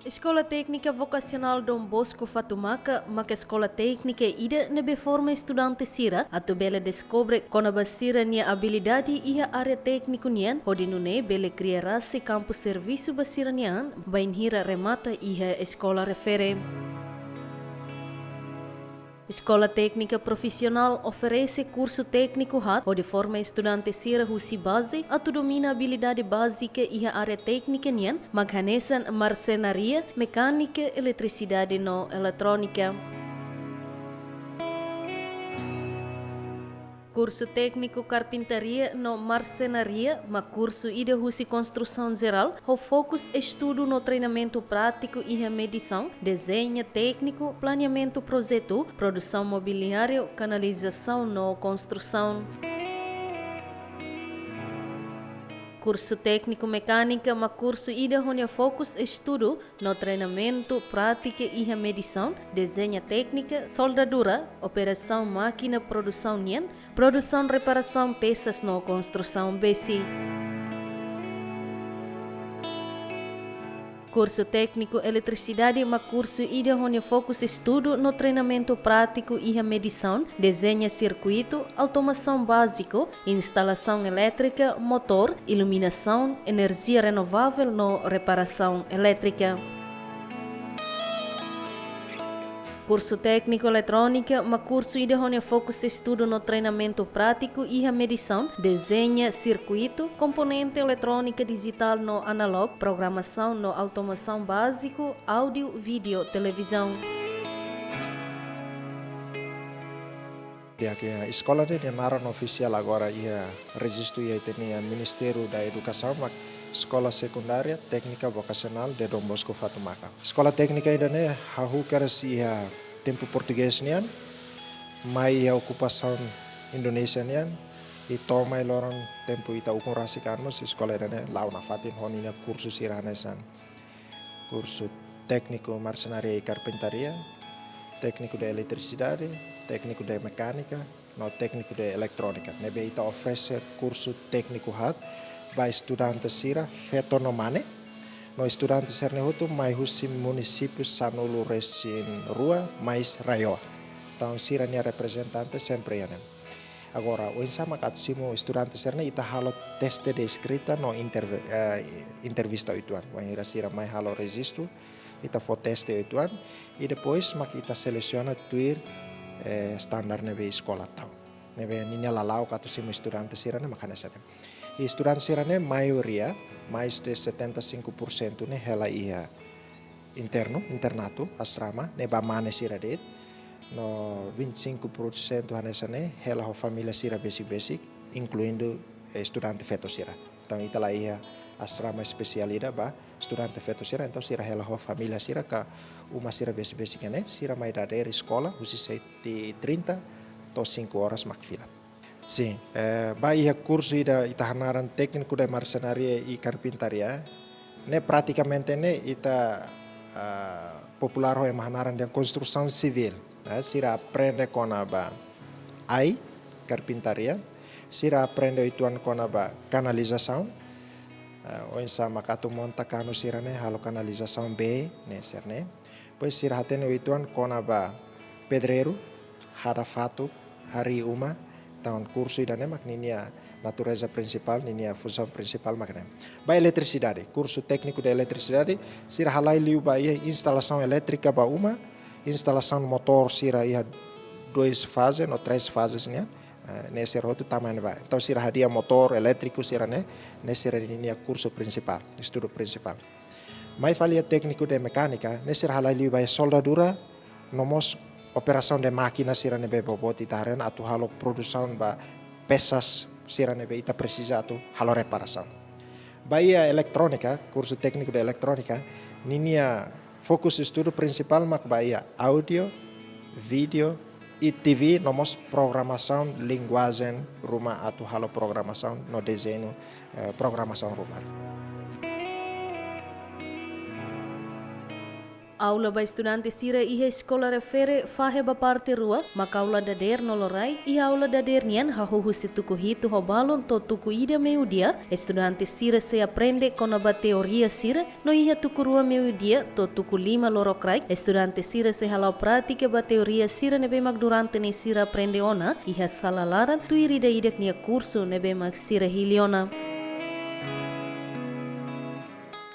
Escola Técnica Vocacional Dom Bosco Fatumaca, maka escola técnica ida nebe forma estudante sira, atau bela descobre kona basira nia habilidade ia área técnico nian, hodinune bele criarase campus serviço basira nian, bain hira remata ia escola refere. Escola Técnica Profissional oferece curso técnico hat, onde forma estudante sira husi base, atu domina habilidade básica e a área técnica nian, maghanesan marcenaria, mecânica, eletricidade no eletrônica. Curso técnico carpintaria no marcenaria, mas curso ida husi construção geral, o foco estudo no treinamento prático e a medição, desenho técnico, planeamento projeto, produção mobiliário, canalização no construção. Curso técnico mecânica, mas curso ida onde focus estudo no treinamento, prática e a medição, desenho técnica, soldadura, operação máquina, produção nian, produção reparação peças no construção BC. Curso técnico eletricidade, mas curso ida onde focus estudo no treinamento prático e a medição, desenho circuito, automação básico, instalação elétrica, motor, iluminação, energia renovável no reparação elétrica. Curso técnico eletrônica, mas curso ida onde focus estudo no treinamento prático e a medição, desenho circuito, componente eletrônica digital no analog, programação no automação básico, áudio, vídeo, televisão. A escola de naran oficial agora ia registro ia tem Ministério da Educação, mas Escola Secundária Técnica Vocacional de Dom Bosco Fatumaca. Escola técnica ainda né, hahu keras ia tempo português nian, mai a ocupação Indonesia nian, e toma lorong tempo ita ukun rasikarmos escola ainda né, lau na fatin honina kursus iranesan, curso técnico marcenaria e carpintaria, técnico de eletricidade, técnico de mecânica, no técnico de eletrônica. Nebe ita oferece curso técnico hat, ba estudante sira feto no mane, no estudante serne hutu mai husi município sanulu resin rua mais raio. Então sira nia representante sempre yanem. Agora o insama katsimo estudante serne ita halo teste de escrita no entrevista ituan. Wanira sira mai halo registro, ita fo teste ituan e depois mak ita seleciona tuir standar nebe escola tau. Nebe ninya lalau katsimo estudante sira ne makana sane. E estudante sira ne maioria, mais de 75% ne hela ia internato, asrama, ne ba mane sira det. No 25% hanesa ne hela ho família sira basic, incluindo estudante feto sira. Então itala ia asrama especialida ba estudante feto sira, então sira hela ho família sira ka uma sira basic ne sira mai da escola, usi 30 to 5 horas makfila. Sim, baia curso ida itahanaran técnico de marcenaria e carpintaria, né praticamente né ita popular ho mahanaran de construção civil, sira aprende com aba ai carpintaria, sira aprende ituan com aba canalização, o insama katu monta kanu sira né halo canalização B, né serne, pois sira hatene ituan com aba pedreiro, harafato, hari uma. Tahun curso ida ne makninia natureza principal, ninia função principal makna. Ba eletricidade, curso técnico de eletricidade, sira halai liu ba ia instalação elétrica ba uma, instalação motor sira ia 2 fases, no 3 fases né, nesse roto tamanho ba. Então sira hadia motor elétrico sira né, nesse ninia curso principal, estudo principal. Mai falia técnico de mecânica, nesse halai liu ba soldadura, nomos operação de máquina sira nebe bobot itaren atu halo produção ba peças sira nebe ita precisa atu halo reparação. Baia eletrônica, curso técnico de eletrônica, ninia fokus estudo principal mak baia audio, vídeo e TV nomos programação linguagem rumah atu halo programação no desenho programação rumah. Aula ba estudante sira iha escola refere fahe ba parte rua, maka aula dader nolorai, iha aula dader nian hahuhu si tuku hitu hobalon to tuku ida meu dia, estudante sira se aprende kona ba teoria sira, no iha tuku rua meu dia to tuku lima lorokrai, estudante sira se halau pratika ba teoria sira nebe mag durante ne sira aprende ona, iha salalaran tu irida idak nia kurso nebe mag sira hiliona.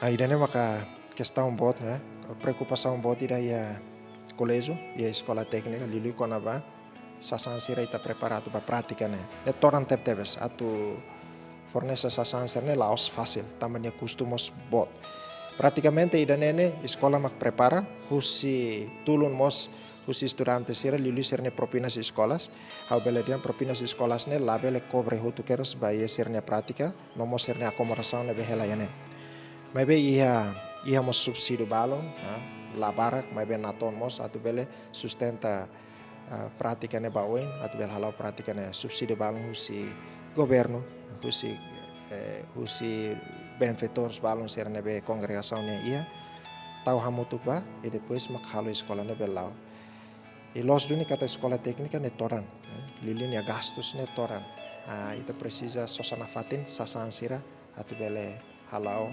Ainda nem maka questão bot, né? Preocupação bot ida ia colégio, ia escola técnica, lili kona ba, sasan sira ita preparado ba prática, né? Ne toran tebes, atu fornece sasan sira ne laos fácil, tamanho costumos bot. Praticamente ida nene escola mak prepara, husi tulun mos husi estudante sira lili sira ne propinas escolas, hau bele diam propinas escolas ne labele cobre hutu keros ba ia sira ne prática, no mos sira ne acomodação ne behela ya ne. Maybe ia mos subsídio balon, labarak, maybe naton mos atu bele sustenta prática ne bauen, atu bele halau prática ne subsídio balon husi governo, husi benfeitores balon ser ne be congregação ne ia, tau hamutuk ba, e depois mak halu escola ne belau. E los duni kata escola técnica ne toran, lilin ya gastos ne toran. Ita precisa sosana fatin sasan sira, atu bele halau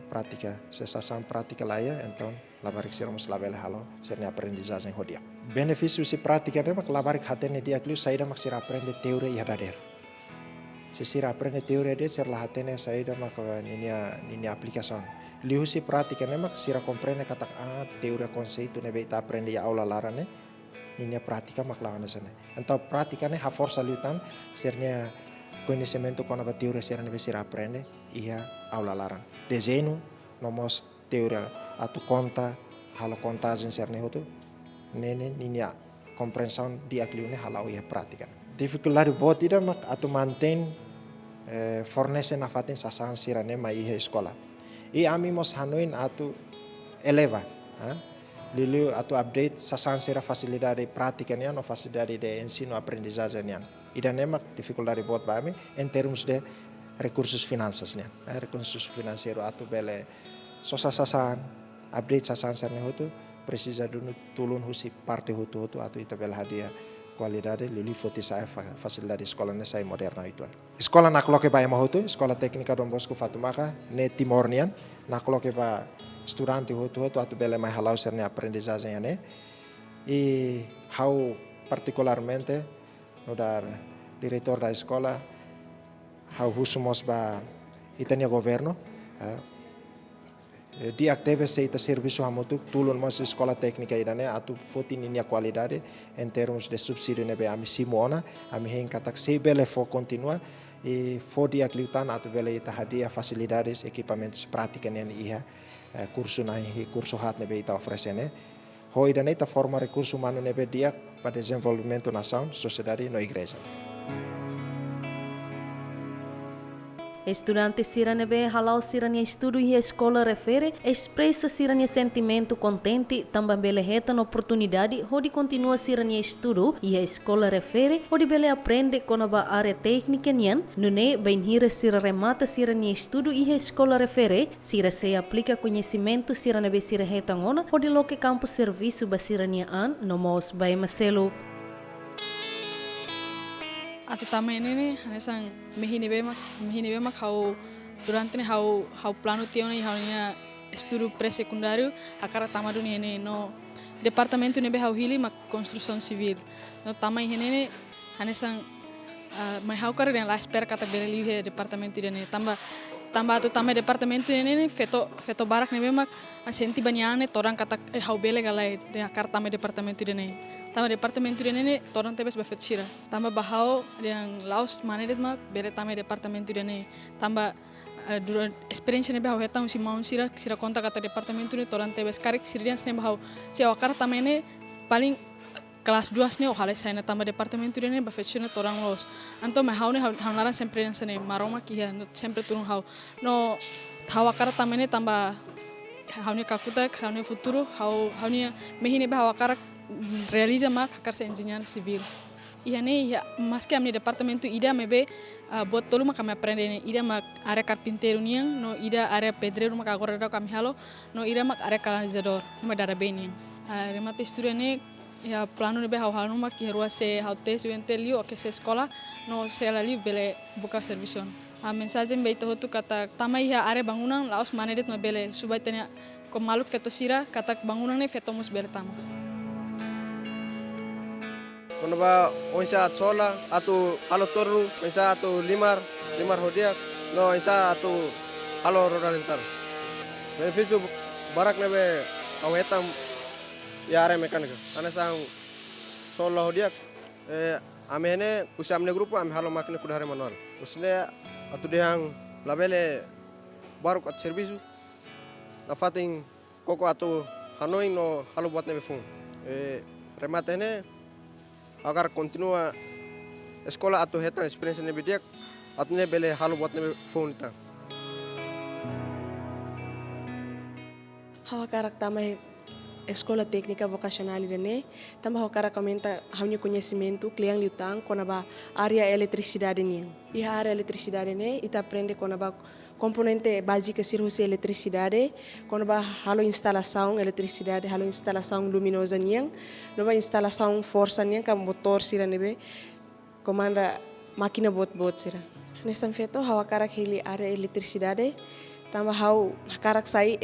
prática, sensação prática lá então labarik sira mos labele halo serne aprendizagem hodia. Benefício se prática de mak labarik hatene dia klu saída mak sira aprende teoria ia dader. Se sira aprende teoria dia ser la hatene saída mak ninia aplicação. Liu si prática ne mak sira compreende kata teoria conceito ne beta aprende ya aula larane ninia prática mak lawan sana. Então prática ne ha força liutan sernya conhecimento com a teoria será necessário aprender ia aula larang. Desenho, nomos teoria atu conta, halo contagem ser nehotu, nene ninia compreensão dia kliune halau ia prática. Dificuldade bot tidak mak atu mantém fornece na fatin sasan sirane mai ia escola. E ami mos hanuin atu eleva, Liliu atu update sasan sira facilidade prática nian ou facilidade de ensino aprendizagem nian. Ida nemak dificuldade bot bami em termos de recursos financeiros nian. Recursos financeiros atu bele sosa sasan update sasan serne hutu precisa dunu tulun husi parte hutu atu ita bele hadia qualidade lili foti saya facilidade escola ne sai moderna itu. Escola nakloke ba hutu, escola técnica Dom Bosco Fatumaka ne Timor nian nakloke ba estudante hutu atu bele mai halau serne aprendizagem ne. E how particularmente no dar diretor da escola how husumos ba itania governo di active seita serviço hamutuk tulun mos escola técnica idane atu foti ninia qualidade em termos de subsídio nebe ami simona ami hen katak se bele for continuar e for dia kliutan atu bele ita hadia facilidades equipamentos prática nen iha curso na curso hat nebe ita oferecene ho idane ita forma recurso humano nebe dia para desenvolvimento nação sociedade no igreja. Estudante siranebe halau sirania estudo e escola refere expressa sirania sentimento contente também bele reta na oportunidade onde continua sirania estudo e a escola refere onde bele aprende com a área técnica nian nune bem hira sira remata sirania estudo e a escola refere sira se aplica conhecimento siranebe sira reta ngona onde loke campo serviço ba sirania an no mos bai maselo. Atu tama ini hanesan mehini bemak hau durante ne hau plano tione haunya estudo pré-secundário akara tama dunia ini no departamento nebe hau hili mak construção civil no tama ini hanesan mai hau kar den la espera kata bereli he departamento ini tamba atu tama departamento ini feto barak nebe mak senti banyane torang kata hau bele galai de akara tama departamento ini. Tama departamento ini torang tebes bafet sira. Tamba bahau yang laos manedet mak bere tama departamento ini. Tamba dura experiência ne bahau hetang si maun sira konta kata departamento ini torang tebes karik sirian ne bahau si awakar tama ini paling kelas 2 ne ohalai saina tamba departamento ini bafet sira torang los. Anto mahau ne hanaran sempre ne maroma kia sempre turun hau. No hawakar tama ini tamba hau ne kakuta hau ne futuro hau ne mehine bahau akar realiza mak kakar se engenharia civil. Ia ne mas que a mi departamento ida mebe buat tolu mak kami aprende ne ida mak area carpinteiro niang no ida area pedreiro mak agora da kami halo no ida mak area canalizador mak dara beniang remate estudo ne ya plano nebe hau hau mak ki rua se hau te suente liu ke se sekolah no se la liu bele buka servision mensagem be itu hotu kata tamai ya area bangunan laos manedet ma bele subai tanya ko maluk feto sira kata bangunan ne feto mus bele tama kono ba onsa sola atu alo toru onsa atu limar hodiak no onsa atu alo rodalentar beneficio barak nebe awetam ya area mekanika ana sang sola hodiak amene usamne grupo am halo makne kudare manual usne atu dehang labele baru kat servisu na fating koko atu hanoi no halo buat nebe fun remate ne agar continua sekolah atau hetang experience nebe diak atu ne bele halo buat nebe fun ta Hawa karak tamai escola técnica vocacional idane tamba ho kara comenta hanya conhecimento kliang liutang konaba área eletricidade nin e a área eletricidade ne ita aprende konaba componente básica sirhuse eletricidade konaba halo instalação eletricidade halo instalação luminosa nin nova instalação força nin kam motor sira nebe comanda máquina bot sira nesam feto hawa karak hili área eletricidade tamba hau karak sai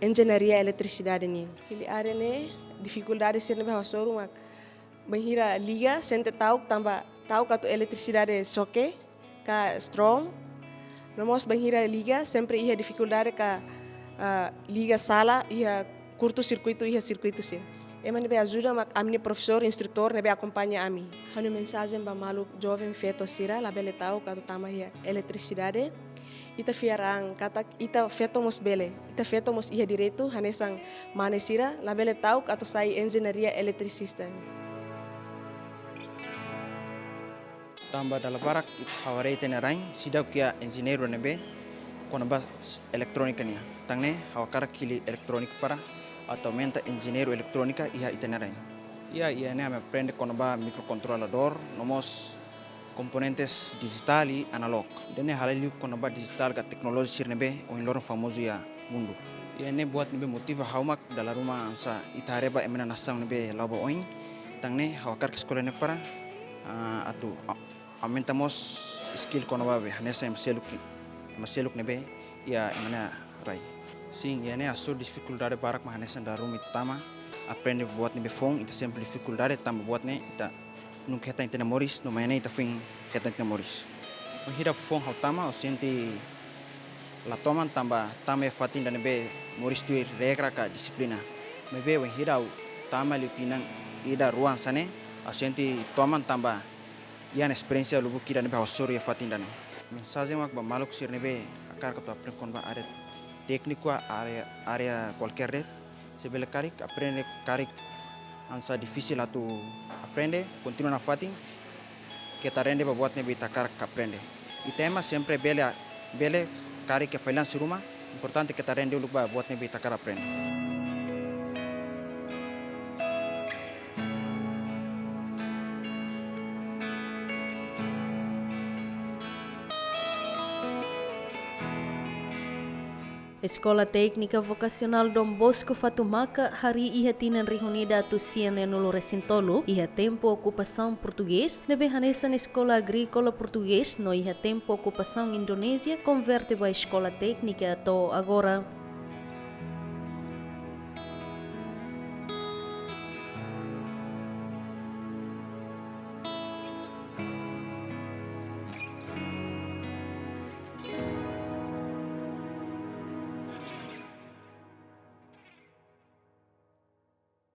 engenharia eletricidade ni hili are ne dificuldade ser ne hawa soru mak menghira liga sente tauk tamba tauk atau eletricidade soke ka strong nomos menghira liga sempre ia dificuldade ka liga sala ia curto circuito sir ema nebe ajuda mak amni professor instrutor nebe acompanha ami hanu mensagem ba malu jovem feto sira labele tauk atau tama ia eletricidade ita fiarang kata ita feto mos bele ita feto mos ia direito hanesang manesira labele tauk atau sai engenharia eletricista tamba dala barak it haware tenerain sidak kia engineero nebe kona ba elektronika nia tangne hawakara kili elektronik para atau menta engineero elektronika iha itenerain ia ne ame aprende kona ba microcontrolador nomos componentes digital e analog. Dene halali kono ba digital ka teknologi sirnebe o lorong famoso ya mundo. Ya ne buat nebe motiva haumak dalam rumah ansa itareba emena nasang nebe labo oin tangne hawakar ke sekolah ne para atu aumentamos skill kono ba be hanesa maseluk nebe ya emena rai. Sing ya ne aso dificuldade barak ma hanesa darum itama aprende buat nebe fong ita sempre dificuldade tamba buat ne ita nunca está entendendo moris no mané está fim está entendendo moris o hira fong hautama o senti la toman tamba fatin dan be moris tu regra ka disiplina me be o hira tama liutinang ida ruang sane o senti toman tamba yan experiência lubu kira ne be hosori fatin dan mensagem mak ba maluk sir ne be akar ka to apren kon ba área técnico área qualquer red se bele karik aprende karik ansa difícil atu aprende, continua na fatin, que tarende para buat nebe takar que aprende. E tema sempre bele cari que failan siruma, importante que tarende ulu para buat nebe takar aprende. Escola Técnica Vocacional Dom Bosco Fatumaca hari iha tinan reunida tu siane no recintolo iha tempo ocupação português nebe hanesa na Escola Agrícola Português no iha tempo ocupação Indonésia converte ba Escola Técnica to agora